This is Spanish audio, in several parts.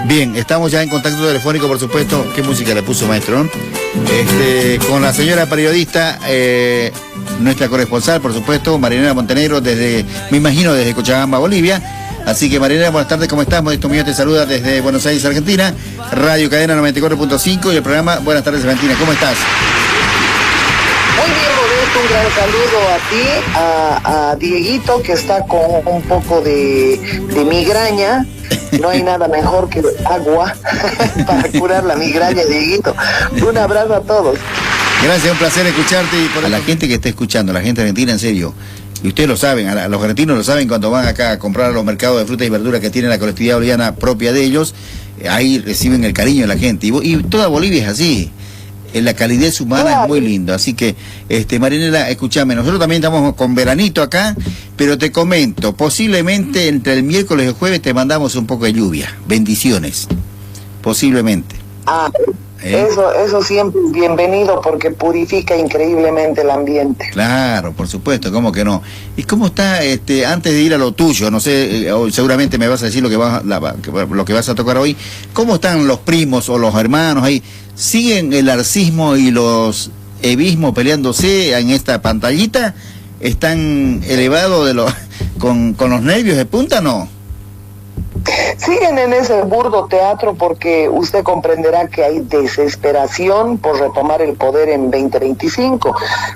Bien, estamos ya en contacto telefónico, por supuesto. ¿Qué música le puso, maestro? Con la señora periodista, nuestra corresponsal, por supuesto, Marinela Montenegro, me imagino, desde Cochabamba, Bolivia. Así que, Marinela, buenas tardes, ¿cómo estás? Modesto Muñoz te saluda desde Buenos Aires, Argentina, Radio Cadena 94.5 y el programa Buenas tardes, Argentina. ¿Cómo estás? Muy bien, Modesto, un gran saludo a ti, a Dieguito, que está con un poco de migraña. No hay nada mejor que agua para curar la migraña, Dieguito. Un abrazo a todos. Gracias, un placer escucharte. Y a la gente que está escuchando, la gente argentina, en serio, y ustedes lo saben, a los argentinos lo saben cuando van acá a comprar a los mercados de frutas y verduras que tiene la colectividad boliviana propia de ellos, ahí reciben el cariño de la gente. Y toda Bolivia es así. La calidez humana es muy lindo, así que, Marinela, escúchame, nosotros también estamos con veranito acá, pero te comento, posiblemente entre el miércoles y el jueves te mandamos un poco de lluvia, bendiciones, posiblemente. Eso siempre es bienvenido porque purifica increíblemente el ambiente. Claro, por supuesto, ¿cómo que no? ¿Y cómo está, antes de ir a lo tuyo, no sé, seguramente me vas a decir lo que vas a tocar hoy, ¿cómo están los primos o los hermanos ahí? ¿Siguen el arcismo y los evismos peleándose en esta pantallita? ¿Están elevados con los nervios de punta, no? Siguen en ese burdo teatro porque usted comprenderá que hay desesperación por retomar el poder en 2025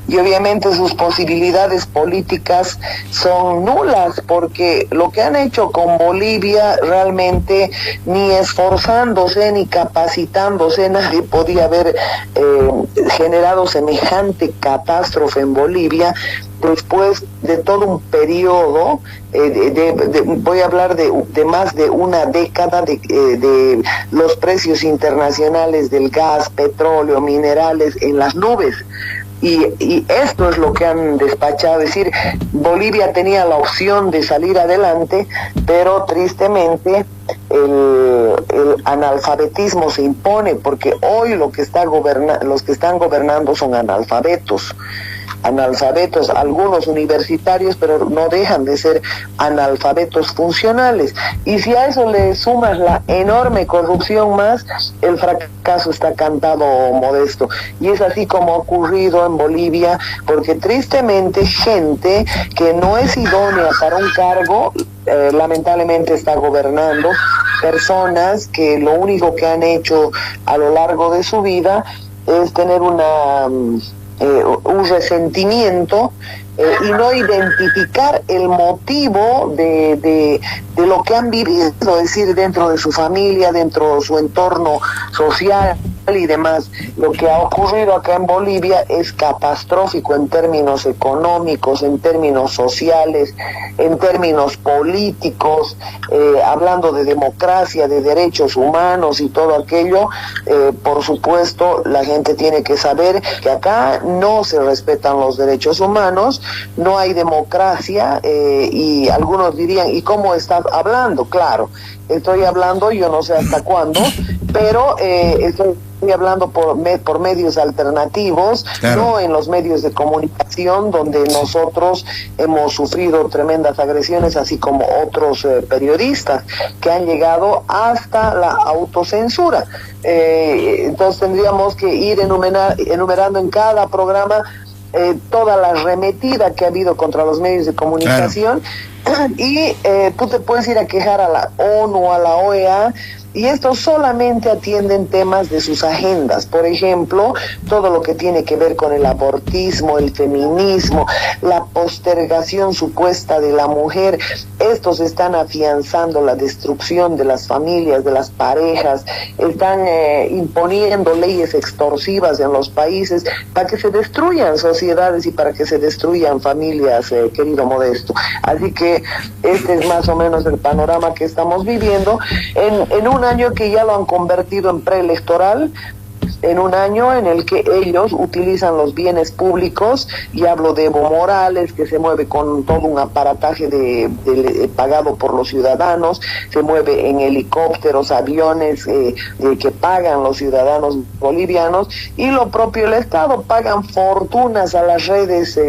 y obviamente sus posibilidades políticas son nulas porque lo que han hecho con Bolivia realmente ni esforzándose ni capacitándose nadie podía haber generado semejante catástrofe en Bolivia después de todo un periodo, voy a hablar de más de una década de los precios internacionales del gas, petróleo, minerales en las nubes. Y esto es lo que han despachado, es decir, Bolivia tenía la opción de salir adelante, pero tristemente el analfabetismo se impone, porque hoy los que están gobernando son analfabetos, algunos universitarios, pero no dejan de ser analfabetos funcionales. Y si a eso le sumas la enorme corrupción más, el fracaso está cantado, Modesto. Y es así como ha ocurrido en Bolivia, porque tristemente gente que no es idónea para un cargo, lamentablemente está gobernando, personas que lo único que han hecho a lo largo de su vida es tener un resentimiento y no identificar el motivo de lo que han vivido, es decir, dentro de su familia, dentro de su entorno social y demás. Lo que ha ocurrido acá en Bolivia es catastrófico en términos económicos, en términos sociales, en términos políticos, hablando de democracia, de derechos humanos y todo aquello. Por supuesto, la gente tiene que saber que acá no se respetan los derechos humanos, no hay democracia, y algunos dirían, ¿y cómo estás hablando? Claro, estoy hablando, yo no sé hasta cuándo, pero estoy hablando por medios alternativos, claro, no en los medios de comunicación donde nosotros hemos sufrido tremendas agresiones, así como otros periodistas que han llegado hasta la autocensura. Entonces tendríamos que ir enumerando en cada programa toda la arremetida que ha habido contra los medios de comunicación, claro. Y tú te puedes ir a quejar a la ONU, a la OEA, y estos solamente atienden temas de sus agendas. Por ejemplo, todo lo que tiene que ver con el abortismo, el feminismo, la postergación supuesta de la mujer. Estos están afianzando la destrucción de las familias, de las parejas, están imponiendo leyes extorsivas en los países para que se destruyan sociedades y para que se destruyan familias, querido Modesto. Así que este es más o menos el panorama que estamos viviendo en un año que ya lo han convertido en preelectoral, en un año en el que ellos utilizan los bienes públicos, y hablo de Evo Morales, que se mueve con todo un aparataje pagado por los ciudadanos, se mueve en helicópteros, aviones que pagan los ciudadanos bolivianos, y lo propio el Estado, pagan fortunas a las redes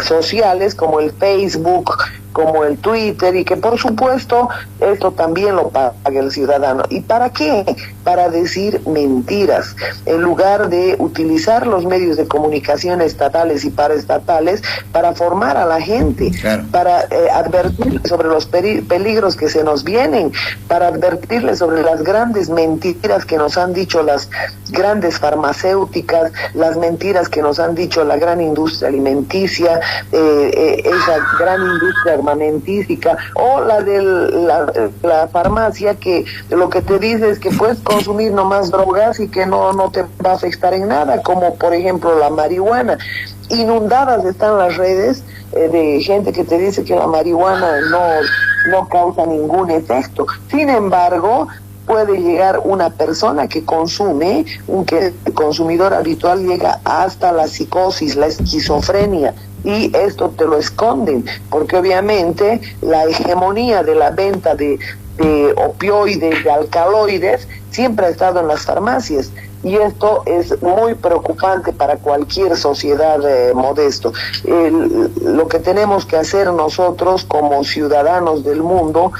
sociales como el Facebook, como el Twitter, y que por supuesto esto también lo paga el ciudadano. ¿Y para qué? Para decir mentiras, en lugar de utilizar los medios de comunicación estatales y paraestatales para formar a la gente, claro, para advertir sobre los peligros que se nos vienen, para advertirles sobre las grandes mentiras que nos han dicho las grandes farmacéuticas, las mentiras que nos han dicho la gran industria alimenticia, esa gran industria armamentística, o la de la farmacia, que lo que te dice es que puedes consumir nomás drogas y que no te va a afectar en nada, como por ejemplo la marihuana. Inundadas están las redes de gente que te dice que la marihuana no causa ningún efecto. Sin embargo, puede llegar una persona que consume, un consumidor habitual, llega hasta la psicosis, la esquizofrenia, y esto te lo esconden, porque obviamente la hegemonía de la venta de opioides, de alcaloides, siempre ha estado en las farmacias. Y esto es muy preocupante para cualquier sociedad modesto. Lo que tenemos que hacer nosotros como ciudadanos del mundo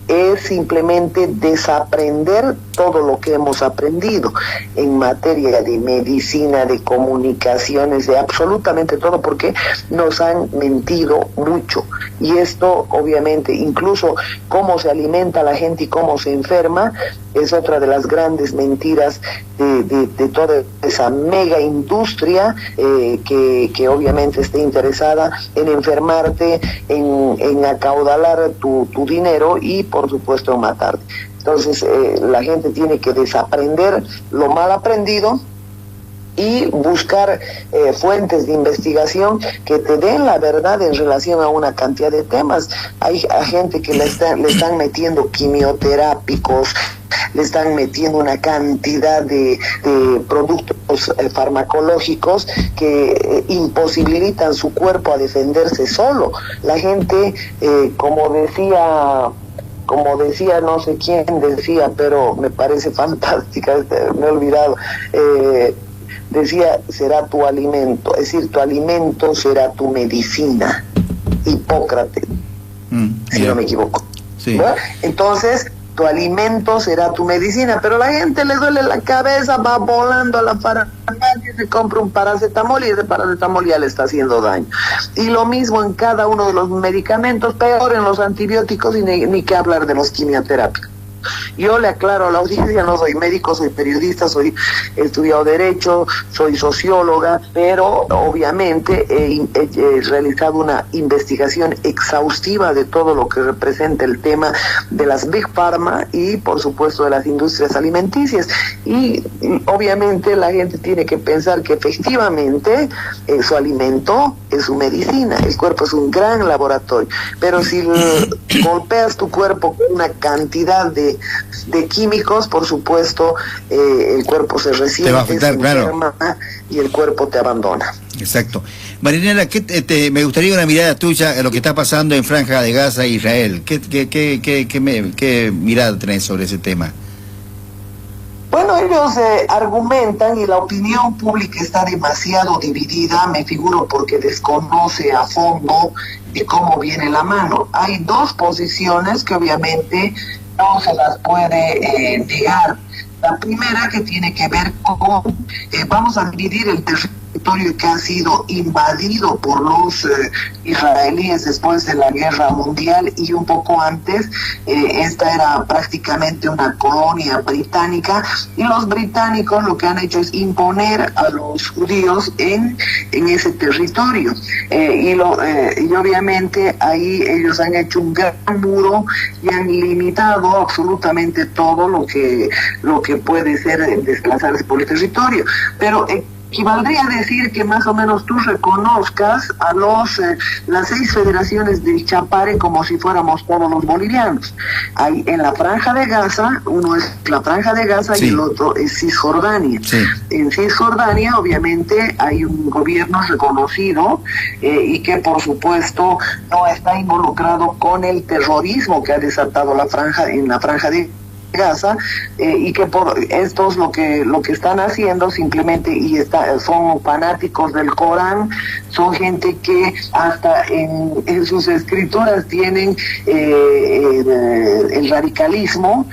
es simplemente desaprender todo lo que hemos aprendido en materia de medicina, de comunicaciones, de absolutamente todo, porque nos han mentido mucho. Y esto, obviamente, incluso cómo se alimenta la gente y cómo se enferma, es otra de las grandes mentiras de toda esa mega industria que obviamente está interesada en enfermarte, en acaudalar tu dinero y por supuesto en matarte. Entonces la gente tiene que desaprender lo mal aprendido y buscar fuentes de investigación que te den la verdad en relación a una cantidad de temas. Hay gente que le están metiendo quimioterápicos, le están metiendo una cantidad de productos farmacológicos que imposibilitan su cuerpo a defenderse solo. La gente, como decía, no sé quién decía, pero me parece fantástica, me he olvidado, decía, será tu alimento, es decir, tu alimento será tu medicina. Hipócrates, si no me equivoco. Sí. ¿No? Entonces, tu alimento será tu medicina, pero la gente le duele la cabeza, va volando a la farmacia, se compra un paracetamol y ese paracetamol ya le está haciendo daño. Y lo mismo en cada uno de los medicamentos, peor en los antibióticos, y ni que hablar de los quimioterápicos. Yo le aclaro a la audiencia, no soy médico, soy periodista, he estudiado Derecho, soy socióloga, pero obviamente he realizado una investigación exhaustiva de todo lo que representa el tema de las Big Pharma y por supuesto de las industrias alimenticias. Y obviamente la gente tiene que pensar que efectivamente su alimento es su medicina, el cuerpo es un gran laboratorio, pero si golpeas tu cuerpo con una cantidad de químicos, por supuesto, el cuerpo se resiente, te va a afectar, claro, y el cuerpo te abandona. Exacto. Marinela, me gustaría una mirada tuya en lo que está pasando en Franja de Gaza e Israel. ¿Qué mirada tenés sobre ese tema? Bueno, ellos argumentan, y la opinión pública está demasiado dividida, me figuro porque desconoce a fondo de cómo viene la mano. Hay dos posiciones que obviamente no se las puede negar. La primera, que tiene que ver con vamos a dividir el territorio que ha sido invadido por los israelíes después de la Guerra Mundial y un poco antes. Esta era prácticamente una colonia británica, y los británicos lo que han hecho es imponer a los judíos en ese territorio, y obviamente ahí ellos han hecho un gran muro y han limitado absolutamente todo lo que puede ser desplazarse por el territorio, pero equivaldría a decir que más o menos tú reconozcas a las 6 federaciones del Chapare como si fuéramos todos los bolivianos. Hay en la Franja de Gaza, uno es la Franja de Gaza, sí, y el otro es Cisjordania. Sí. En Cisjordania obviamente hay un gobierno reconocido y que por supuesto no está involucrado con el terrorismo que ha desatado en la Franja de Gaza, y que por estos lo que están haciendo simplemente son fanáticos del Corán, son gente que hasta en sus escrituras tienen el radicalismo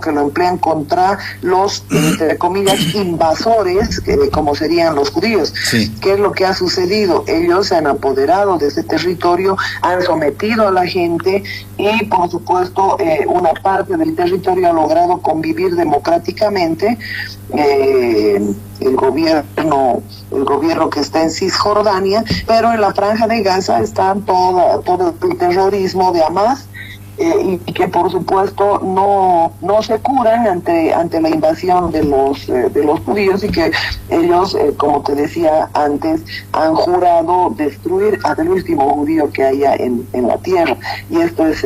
que lo emplean contra los, entre comillas, invasores, como serían los judíos. Sí. ¿Qué es lo que ha sucedido? Ellos se han apoderado de ese territorio, han sometido a la gente y, por supuesto, una parte del territorio ha logrado convivir democráticamente. El gobierno que está en Cisjordania, pero en la Franja de Gaza está todo el terrorismo de Hamas, y que por supuesto no se curan ante la invasión de los judíos, y que ellos, como te decía antes, han jurado destruir al último judío que haya en la tierra. Y esto es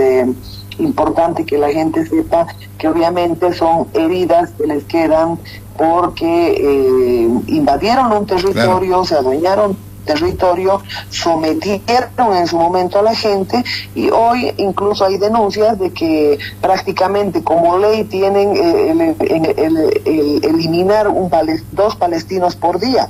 importante que la gente sepa, que obviamente son heridas que les quedan porque invadieron un territorio, claro, se adueñaron territorio, sometieron en su momento a la gente, y hoy incluso hay denuncias de que prácticamente como ley tienen el eliminar dos palestinos por día.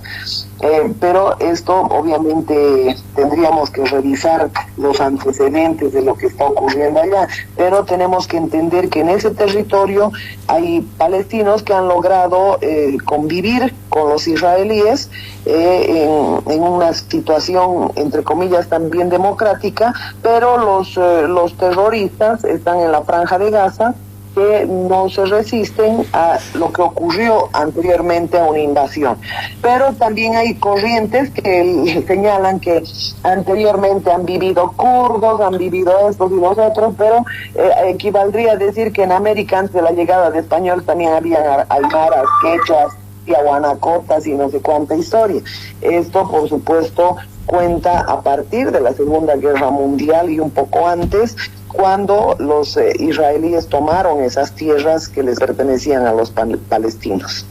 Pero esto obviamente tendríamos que revisar los antecedentes de lo que está ocurriendo allá, pero tenemos que entender que en ese territorio hay palestinos que han logrado convivir con los israelíes en una situación entre comillas también democrática, pero los terroristas están en la Franja de Gaza, que no se resisten a lo que ocurrió anteriormente a una invasión. Pero también hay corrientes que señalan que anteriormente han vivido kurdos, han vivido estos y los otros, pero equivaldría a decir que en América, antes de la llegada de españoles, también habían aymaras, quechuas, tiahuanacotas y no sé cuánta historia. Esto, por supuesto, cuenta a partir de la Segunda Guerra Mundial y un poco antes, cuando los israelíes tomaron esas tierras que les pertenecían a los palestinos.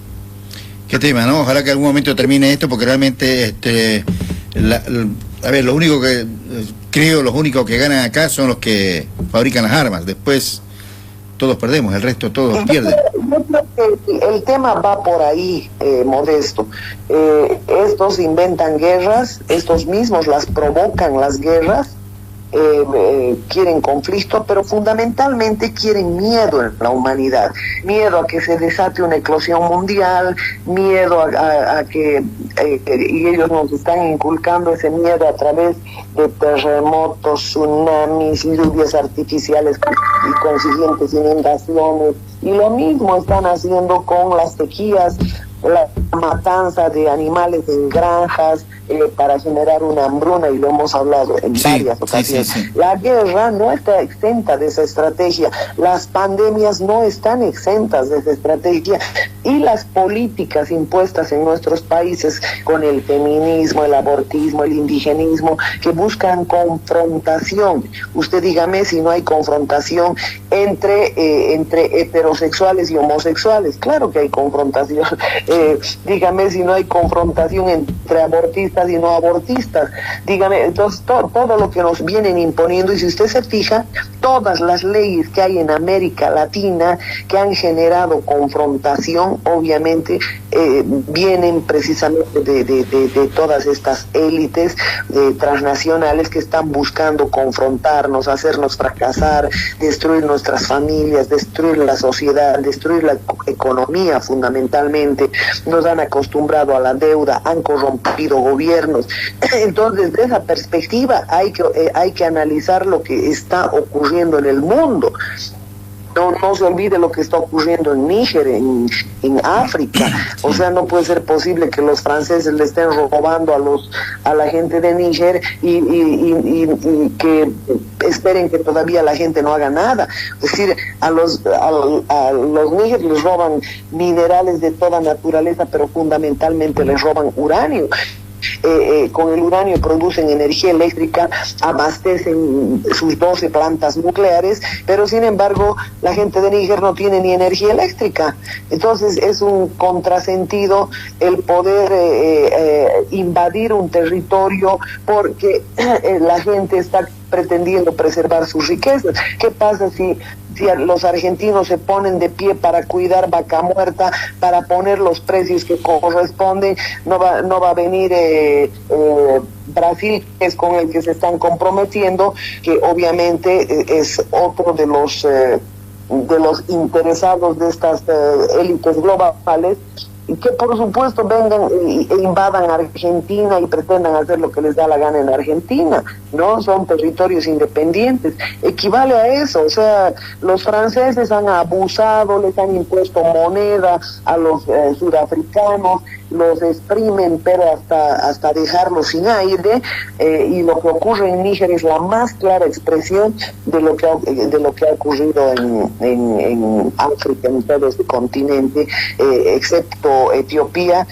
Qué tema, ¿no? Ojalá que algún momento termine esto, porque realmente, a ver, los únicos que ganan acá son los que fabrican las armas. Después todos perdemos, el resto todos pierden. Yo creo que el tema va por ahí, Modesto. Estos inventan guerras, estos mismos las provocan las guerras, quieren conflicto, pero fundamentalmente quieren miedo en la humanidad, miedo a que se desate una eclosión mundial, miedo a que y ellos nos están inculcando ese miedo a través de terremotos, tsunamis, lluvias artificiales y consiguientes inundaciones, y lo mismo están haciendo con las sequías, la matanza de animales en granjas para generar una hambruna, y lo hemos hablado en varias ocasiones. Sí. La guerra no está exenta de esa estrategia, las pandemias no están exentas de esa estrategia, y las políticas impuestas en nuestros países con el feminismo, el abortismo, el indigenismo, que buscan confrontación. Usted dígame si no hay confrontación entre heterosexuales y homosexuales. Claro que hay confrontación. Dígame si no hay confrontación entre abortistas y no abortistas. Dígame, entonces todo lo que nos vienen imponiendo, y si usted se fija, todas las leyes que hay en América Latina que han generado confrontación, obviamente vienen precisamente de todas estas élites transnacionales que están buscando confrontarnos, hacernos fracasar, destruir nuestras familias, destruir la sociedad, destruir la economía fundamentalmente. Nos han acostumbrado a la deuda, han corrompido gobiernos. Entonces, desde esa perspectiva hay que analizar lo que está ocurriendo en el mundo. No se olvide lo que está ocurriendo en Níger, en África. O sea, no puede ser posible que los franceses le estén robando a la gente de Níger y que esperen que todavía la gente no haga nada. Es decir, a los Níger les roban minerales de toda naturaleza, pero fundamentalmente les roban uranio. Con el uranio producen energía eléctrica, abastecen sus 12 plantas nucleares, pero sin embargo la gente de Níger no tiene ni energía eléctrica. Entonces es un contrasentido el poder invadir un territorio porque la gente está pretendiendo preservar sus riquezas. ¿Qué pasa si si los argentinos se ponen de pie para cuidar Vaca Muerta, para poner los precios que corresponden, no va a venir Brasil, que es con el que se están comprometiendo, que obviamente es otro de los interesados de estas élites globales, y que por supuesto vengan e invadan Argentina y pretendan hacer lo que les da la gana en Argentina, ¿no? Son territorios independientes. Equivale a eso, o sea, los franceses han abusado, les han impuesto moneda a los sudafricanos, los exprimen pero hasta dejarlos sin aire, y lo que ocurre en Níger es la más clara expresión de lo que ha ocurrido en África, en todo este continente, excepto Etiopía.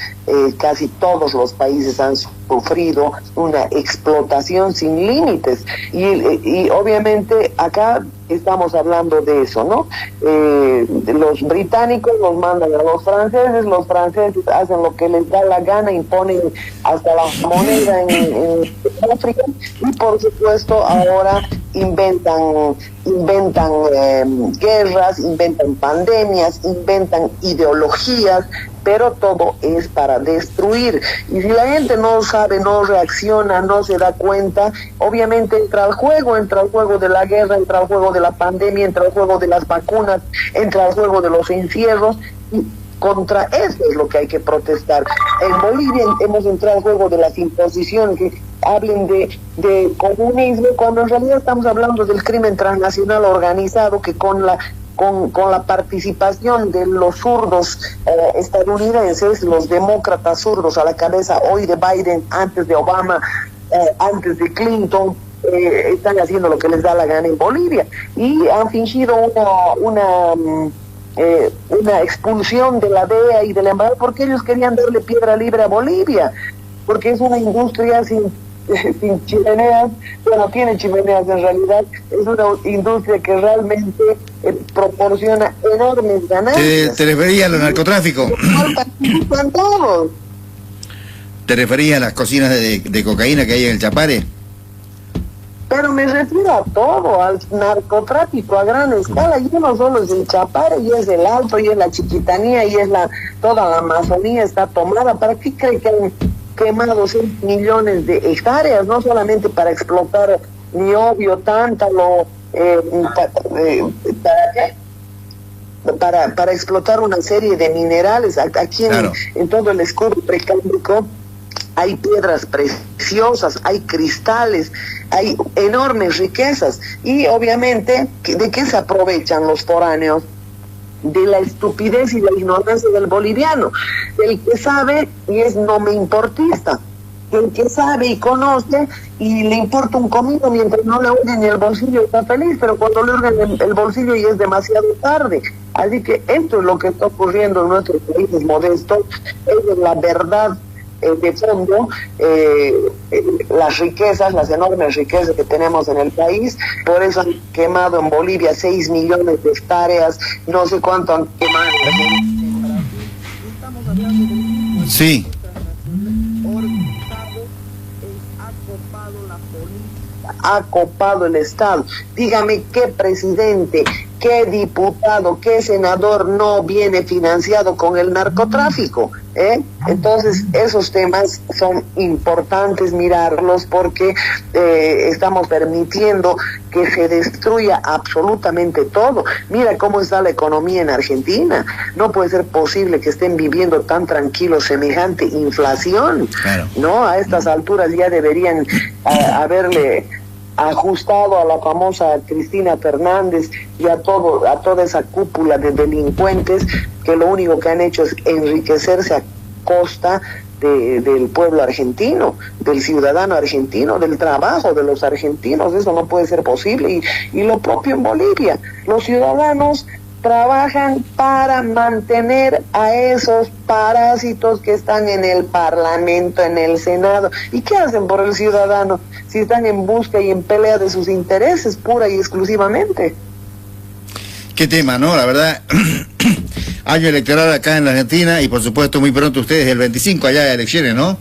Casi todos los países han sufrido una explotación sin límites, y obviamente acá estamos hablando de eso, ¿no? Los británicos los mandan a los franceses hacen lo que les da la gana, imponen hasta la moneda en África, y por supuesto ahora inventan guerras, inventan pandemias, inventan ideologías, pero todo es para destruir. Y si la gente no sabe, no reacciona, no se da cuenta, obviamente entra al juego de la guerra, entra al juego de la pandemia, entra al juego de las vacunas, entra al juego de los encierros, y contra eso es lo que hay que protestar. En Bolivia hemos entrado al juego de las imposiciones, que hablen de comunismo, cuando en realidad estamos hablando del crimen transnacional organizado, que con la participación de los zurdos estadounidenses, los demócratas zurdos a la cabeza hoy de Biden, antes de Obama, antes de Clinton, están haciendo lo que les da la gana en Bolivia, y han fingido una expulsión de la DEA y del embajador, porque ellos querían darle piedra libre a Bolivia, porque es una industria sin chimeneas. Bueno, tiene chimeneas en realidad, es una industria que realmente proporciona enormes ganancias. ¿Te referías a los narcotráficos? Participan todos. ¿Te referías a las cocinas de cocaína que hay en el Chapare? Pero me refiero a todo, al narcotráfico a gran escala. Y no solo es el Chapare, y es el Alto, y es la Chiquitanía, y es toda la Amazonía está tomada. ¿Para qué cree que han quemado 6 millones de hectáreas? No solamente para explotar niobio, tántalo, para explotar una serie de minerales. Aquí en todo el escudo precámbrico hay piedras preciosas, hay cristales, hay enormes riquezas, y obviamente, ¿de qué se aprovechan los foráneos? De la estupidez y la ignorancia del boliviano, del que sabe y es no me importista, el que sabe y conoce y le importa un comino, mientras no le hurguen el bolsillo está feliz, pero cuando le hurguen el bolsillo ya es demasiado tarde. Así que esto es lo que está ocurriendo en nuestros países modestos, es la verdad de fondo, las riquezas, las enormes riquezas que tenemos en el país. Por eso han quemado en Bolivia 6 millones de hectáreas, no sé cuánto han quemado en Brasil. Estamos hablando de... Sí. Ha copado el Estado. Dígame qué presidente, qué diputado, qué senador no viene financiado con el narcotráfico, ¿eh? Entonces esos temas son importantes mirarlos, porque estamos permitiendo que se destruya absolutamente todo. Mira cómo está la economía en Argentina. No puede ser posible que estén viviendo tan tranquilos semejante inflación. Claro. No, a estas alturas ya deberían haberle ajustado a la famosa Cristina Fernández y a toda esa cúpula de delincuentes que lo único que han hecho es enriquecerse a costa del pueblo argentino, del ciudadano argentino, del trabajo de los argentinos. Eso no puede ser posible. Y lo propio en Bolivia, los ciudadanos trabajan para mantener a esos parásitos que están en el Parlamento, en el Senado. ¿Y qué hacen por el ciudadano si están en busca y en pelea de sus intereses pura y exclusivamente? Qué tema, ¿no? La verdad, año electoral acá en la Argentina, y por supuesto muy pronto ustedes el 25 allá de elecciones, ¿no?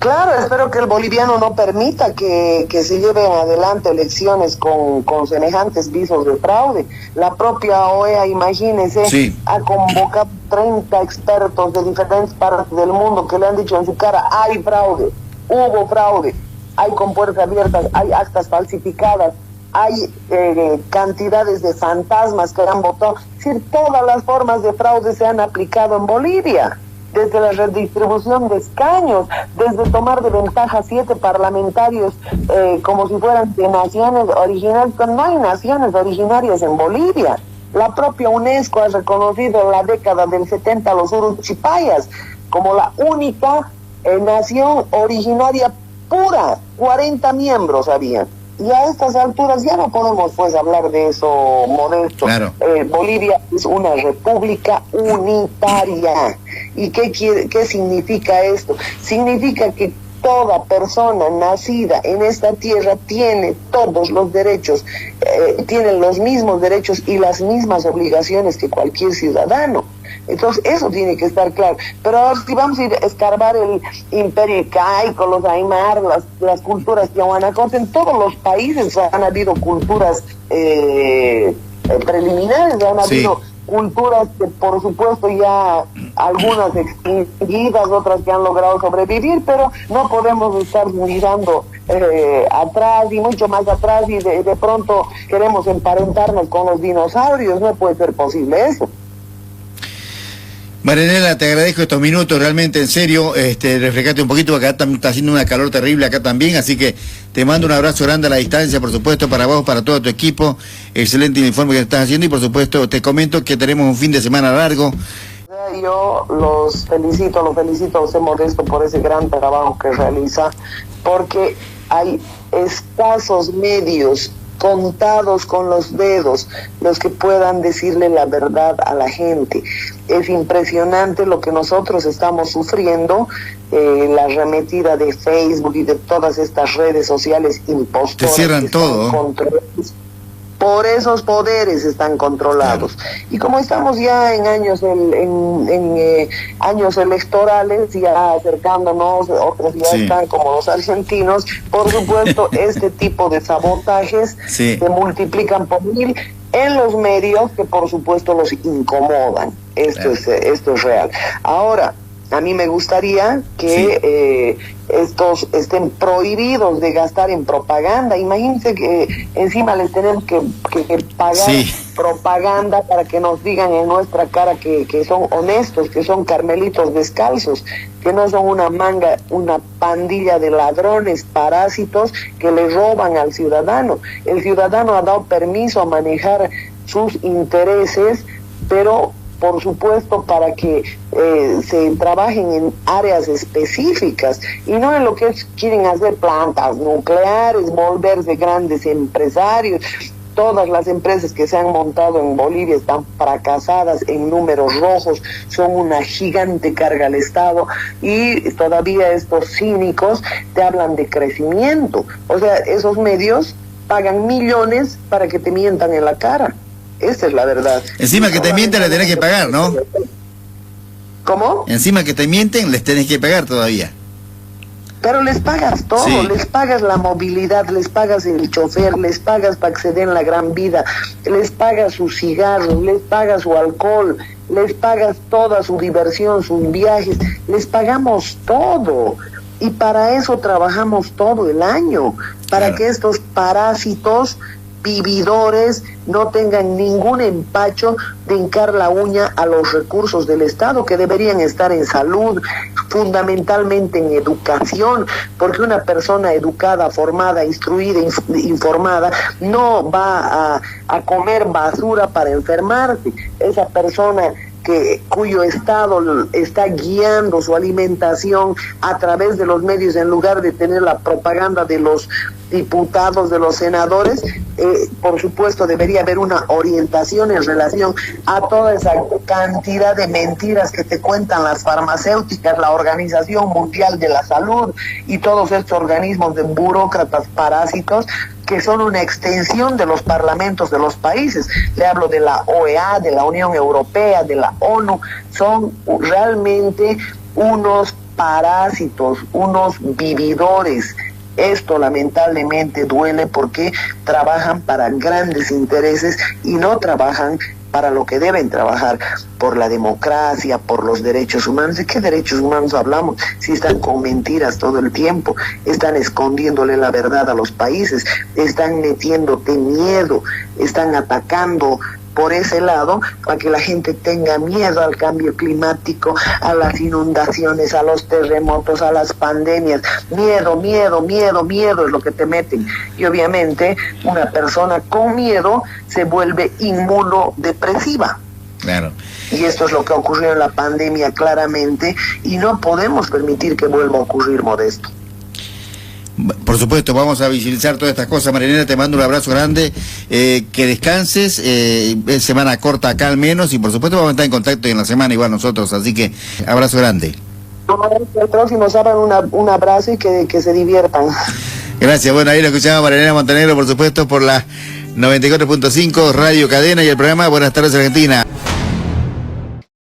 Claro, espero que el boliviano no permita que se lleven adelante elecciones con semejantes visos de fraude. La propia OEA, imagínese, sí, ha convocado 30 expertos de diferentes partes del mundo que le han dicho en su cara, hay fraude, hubo fraude, hay compuertas abiertas, hay actas falsificadas, hay cantidades de fantasmas que han votado. Es decir, todas las formas de fraude se han aplicado en Bolivia. Desde la redistribución de escaños, desde tomar de ventaja 7 parlamentarios como si fueran de naciones originarias. No hay naciones originarias en Bolivia. La propia UNESCO ha reconocido en la década del 70 a los uruchipayas como la única nación originaria pura. 40 miembros había. Y a estas alturas ya no podemos pues hablar de eso, Modesto. Claro. Bolivia es una república unitaria. ¿Y qué significa esto? Significa que toda persona nacida en esta tierra tiene todos los derechos, tiene los mismos derechos y las mismas obligaciones que cualquier ciudadano. Entonces eso tiene que estar claro. Pero ahora si vamos a ir a escarbar el imperio incaico, los aymar, las culturas tiahuanacotas, en todos los países han habido culturas preliminares, han habido culturas que por supuesto ya algunas extinguidas, otras que han logrado sobrevivir, pero no podemos estar mirando atrás y mucho más atrás y de pronto queremos emparentarnos con los dinosaurios. No puede ser posible eso. Marianela, te agradezco estos minutos, realmente, en serio, refrescate un poquito, acá está haciendo una calor terrible acá también, así que te mando un abrazo grande a la distancia, por supuesto, para vos, para todo tu equipo, excelente informe que estás haciendo y por supuesto te comento que tenemos un fin de semana largo. Yo los felicito a usted, Modesto, por ese gran trabajo que realiza, porque hay escasos medios contados con los dedos los que puedan decirle la verdad a la gente. Es impresionante lo que nosotros estamos sufriendo, la arremetida de Facebook y de todas estas redes sociales impostoras. Te cierran todo. Por esos poderes están controlados. Claro. Y como estamos ya en años años electorales, ya acercándonos, otros ya están como los argentinos, por supuesto, este tipo de sabotajes se multiplican por 1000 en los medios que por supuesto los incomodan. Esto es real. Ahora, a mí me gustaría que estos estén prohibidos de gastar en propaganda. Imagínense que encima les tenemos que pagar propaganda para que nos digan en nuestra cara que son honestos, que son carmelitos descalzos, que no son una pandilla de ladrones, parásitos que le roban al ciudadano. El ciudadano ha dado permiso a manejar sus intereses, pero por supuesto para que se trabajen en áreas específicas y no en lo que quieren hacer, plantas nucleares, volverse grandes empresarios. Todas las empresas que se han montado en Bolivia están fracasadas en números rojos, son una gigante carga al Estado y todavía estos cínicos te hablan de crecimiento. O sea, esos medios pagan millones para que te mientan en la cara. Esa es la verdad. Encima que te mienten le tenés que pagar, ¿no? ¿Cómo? Encima que te mienten les tenés que pagar todavía. Pero les pagas todo, les pagas la movilidad, les pagas el chofer, les pagas para que se den la gran vida, les pagas sus cigarros, les pagas su alcohol, les pagas toda su diversión, sus viajes, les pagamos todo. Y para eso trabajamos todo el año, para que estos parásitos vividores no tengan ningún empacho de hincar la uña a los recursos del Estado que deberían estar en salud, fundamentalmente en educación, porque una persona educada, formada, instruida, informada, no va a comer basura para enfermarse. Esa persona cuyo Estado está guiando su alimentación a través de los medios en lugar de tener la propaganda de los diputados, de los senadores, por supuesto debería haber una orientación en relación a toda esa cantidad de mentiras que te cuentan las farmacéuticas, la Organización Mundial de la Salud y todos estos organismos de burócratas parásitos que son una extensión de los parlamentos de los países. Le hablo de la OEA, de la Unión Europea, de la ONU. Son realmente unos parásitos, unos vividores. Esto lamentablemente duele porque trabajan para grandes intereses y no trabajan para lo que deben trabajar, por la democracia, por los derechos humanos. ¿De qué derechos humanos hablamos? Si están con mentiras todo el tiempo, están escondiéndole la verdad a los países, están metiéndote miedo, están atacando por ese lado, para que la gente tenga miedo al cambio climático, a las inundaciones, a los terremotos, a las pandemias. Miedo, miedo, miedo, miedo es lo que te meten. Y obviamente una persona con miedo se vuelve inmunodepresiva. Claro. Y esto es lo que ocurrió en la pandemia claramente, y no podemos permitir que vuelva a ocurrir, Modesto. Por supuesto, vamos a visibilizar todas estas cosas. Marilena, te mando un abrazo grande, que descanses, semana corta acá al menos, y por supuesto vamos a estar en contacto en la semana igual nosotros, así que abrazo grande. El próximo sábado un abrazo y que se diviertan. Gracias, bueno, ahí lo escuchamos Marilena Montenegro, por supuesto, por la 94.5 Radio Cadena y el programa Buenas tardes Argentina.